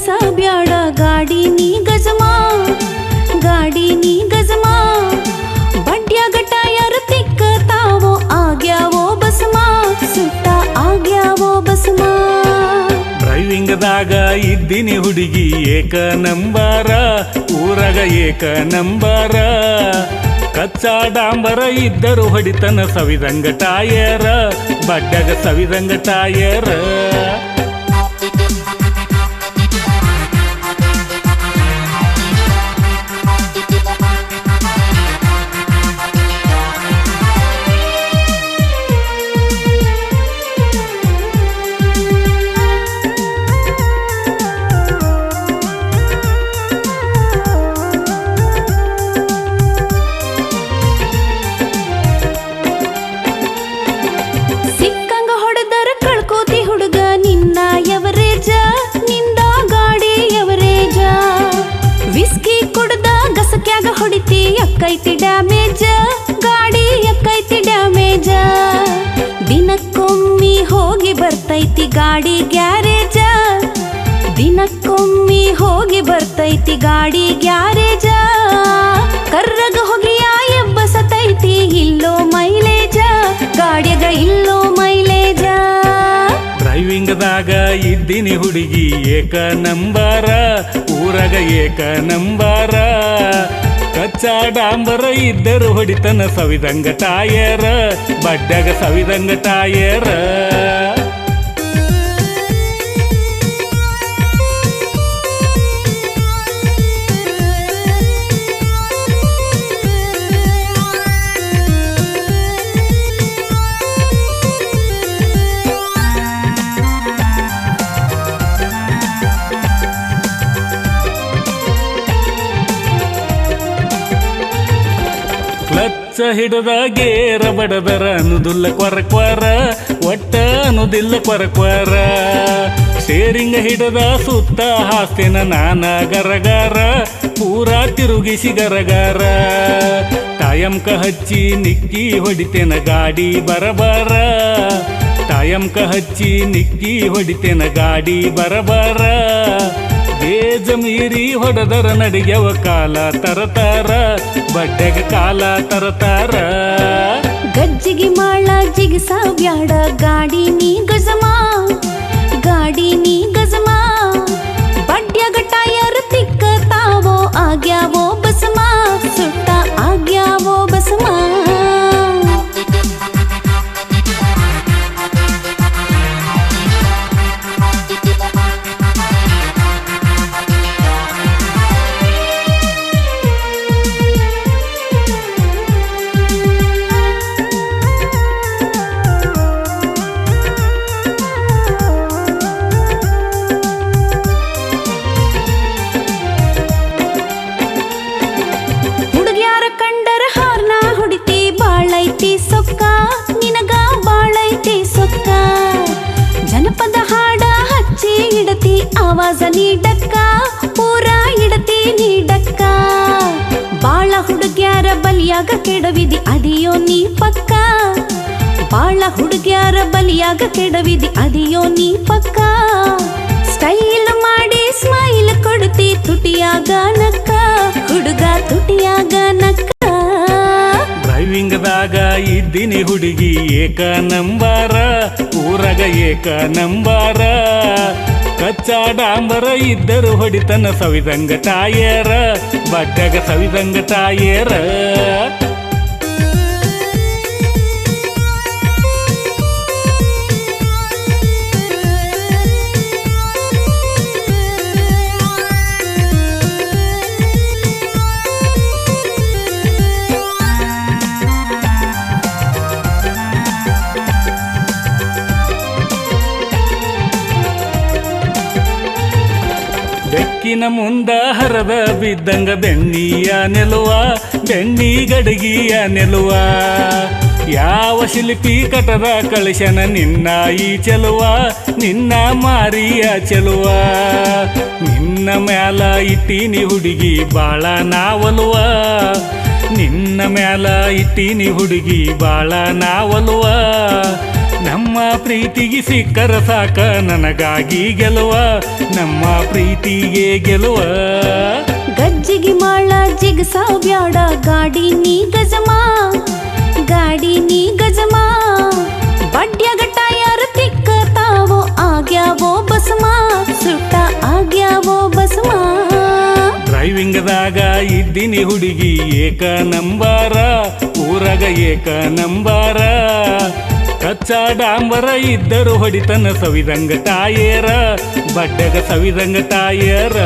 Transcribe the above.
ಜಿಗಸಾಬ್ಯಾಡ ಗಾಡಿ ನೀ ಗಜಮಾ ಗಾಡಿ ನೀ ಗಜಮಾ ಬಡ್ಯಾಗ ಟಯರ್ ತಿಕ್ಕತಾವೋ ಆಗ್ಯಾವೋ ಬಸಮಾ ಸುಟ್ಟ ಆಗ್ಯಾವೋ ಬಸಮಾ ಡ್ರೈವಿಂಗದಾಗ ಇದ್ದೀನಿ ಹುಡುಗಿ ಏಕ ನಂಬರ ಊರಾಗ ಏಕ ನಂಬರ ಕಚ್ಚಾ ಡಾಂಬರ ಇದ್ದರು ಹೊಡಿತನ ಸವಿದಂಗ ಟಾಯರ ಬಡ್ಡಗ ಸವಿದಂಗ ಟಾಯರ ಹೊಡಿತಿ ಎಕ್ಕೈತಿ ಡ್ಯಾಮೇಜ ಗಾಡಿ ಎಕ್ಕೈತಿ ಡ್ಯಾಮೇಜ ದಿನಕ್ಕೊಮ್ಮಿ ಹೋಗಿ ಬರ್ತೈತಿ ಗಾಡಿ ಗ್ಯಾರೇಜ ದಿನಕ್ಕೊಮ್ಮಿ ಹೋಗಿ ಬರ್ತೈತಿ ಗಾಡಿ ಗ್ಯಾರೇಜ ಕರ್ರಗ ಹೊಗೆಯ ಎಬ್ಬಸತೈತಿ ಇಲ್ಲೋ ಮೈಲೇಜ ಗಾಡಿಯಾಗ ಇಲ್ಲೋ ಮೈಲೇಜ ಡ್ರೈವಿಂಗದಾಗ ಇದ್ದೀನಿ ಹುಡುಗಿ ಏಕ ನಂಬರ ಊರಾಗ ಏಕ ನಂಬರ ಕಚ್ಚಾ ಡಾಂಬರ ಇದ್ದರು ಹೊಡಿತನ ಸವಿದಂಗ ಟಾಯರ ಬಡ್ಡಗ ಸವಿದಂಗ ಟಾಯರ ಕ್ಲಚ್ ಹಿಡದ ಗೇರ ಬಡದರ ಅನ್ನುದಿಲ್ಲ ಕೊರಕ್ವರ ಒಟ್ಟ ಅನ್ನುದಿಲ್ಲ ಕೊರಕ್ವರ ಶೇರಿಂಗ ಹಿಡದ ಸುತ್ತ ಹಾಸ್ತೇನ ನಾನ ಗರಗಾರ ಪೂರಾ ತಿರುಗಿಸಿ ಗರಗಾರ ಟಯಂಕ ಹಚ್ಚಿ ನಿಕ್ಕಿ ಹೊಡಿತೇನ ಗಾಡಿ ಬರಬರ ಟಯಂಕ ಹಚ್ಚಿ ನಿಕ್ಕಿ ಹೊಡಿತೇನ ಗಾಡಿ ಬರಬರ ಗೇಜ ಮೀರಿ ಹೊಡೆದರ ನಡಿಗೆವ ಕಾಲ ತರತಾರ ಬಡ್ಡೆಗ ಕಾಲ ತರತಾರ ಗಜ್ಜಿಗೆ ಮಾಳ ಜಿಗಸಾಬ್ಯಾಡ ಗಾಡಿ ನೀ ಗಜಮಾ ಗಾಡಿ ನೀ ಗಜಮಾ ಬಡ್ಯಾಗ ಟಯರ್ ತಿಕ್ಕತಾವೋ ಆಗ್ಯಾವೋ ಬಸಮಾ ಸುಟ್ಟ ಆಗ್ಯಾವೋ ಬಸಮಾ ಸೊಕ್ಕ ನಿನಗ ಬಾಳೈತಿ ಸೊಕ್ಕ ಜನಪದ ಹಾಡ ಹಚ್ಚಿ ಇಡತಿ ಆವಾಜ ನೀಡಕ್ಕ ಪೂರಾ ಇಡತಿ ನೀಡಕ್ಕ ಬಾಳ ಹುಡುಗ್ಯಾರ ಬಲಿಯಾಗ ಕೆಡವಿದಿ ಅದಿಯೋ ನೀ ಪಕ್ಕ ಬಾಳ ಹುಡುಗ್ಯಾರ ಬಲಿಯಾಗ ಕೆಡವಿದಿ ಅದಿಯೋ ನೀ ಪಕ್ಕ ಸ್ಟೈಲ್ ಮಾಡಿ ಸ್ಮೈಲ್ ಕೊಡ್ತಿ ತುಟಿಯಾಗ ನಕ್ಕ ಹುಡುಗ ತುಟಿಯಾಗ ನಕ್ಕ ಡ್ರೈವಿಂಗದಾಗ ಇದ್ದೀನಿ ಹುಡುಗಿ ಏಕ ನಂಬರ ಊರಾಗ ಏಕ ನಂಬರ ಕಚ್ಚಾ ಡಾಂಬರ ಇದ್ದರು ಹೊಡಿತನ ಸವಿದಂಗ ಟಾಯರ ಬಡ್ಡಗ ಸವಿದಂಗ ಟಾಯರ ಬೆಕ್ಕಿನ ಮುಂದ ಹರದ ಬಿದ್ದಂಗ ಬೆಣ್ಣಿಯ ನೆಲುವ ಬೆಣ್ಣಿ ಗಡಗಿಯ ನೆಲುವ ಯಾವ ಶಿಲ್ಪಿ ಕಟದ ಕಳಿಸನ ನಿನ್ನ ಈ ಚೆಲುವ ನಿನ್ನ ಮಾರಿಯ ಚೆಲುವ ನಿನ್ನ ಮ್ಯಾಲ ಇಟ್ಟೀನಿ ಹುಡುಗಿ ಬಾಳ ನಾವಲುವ ನಿನ್ನ ಮ್ಯಾಲ ಇಟ್ಟೀನಿ ಹುಡುಗಿ ಬಾಳ ನಾವಲುವ ನಮ್ಮ ಪ್ರೀತಿಗೆ ಸಿಕ್ಕರ ಸಾಕ ನನಗಾಗಿ ಗೆಲುವ ನಮ್ಮ ಪ್ರೀತಿಗೆ ಗೆಲುವ ಗಜ್ಜಿಗೆ ಮಾಳ ಜಿಗಸ ಬ್ಯಾಡ ಗಾಡಿ ನೀ ಗಜಮಾ ಗಾಡಿ ನೀ ಗಜಮಾ ಬಡ್ಯಾಗ ಟಯರ್ ತಿಕ್ಕತಾವೋ ಆಗ್ಯಾವೋ ಬಸಮಾ ಸುಟ್ಟ ಆಗ್ಯಾವೋ ಬಸಮಾ ಡ್ರೈವಿಂಗ್ದಾಗ ಇದ್ದೀನಿ ಹುಡುಗಿ ಏಕ ನಂಬಾರ ಊರಾಗ ಏಕ ನಂಬಾರ ಕಚ್ಚಾ ಡಾಂಬರ ಇದ್ದರು ಹೊಡಿತನ ಸವಿದಂಗ ಟಾಯರ ಬಡ್ಡಗ ಸವಿದಂಗ ಟಾಯರ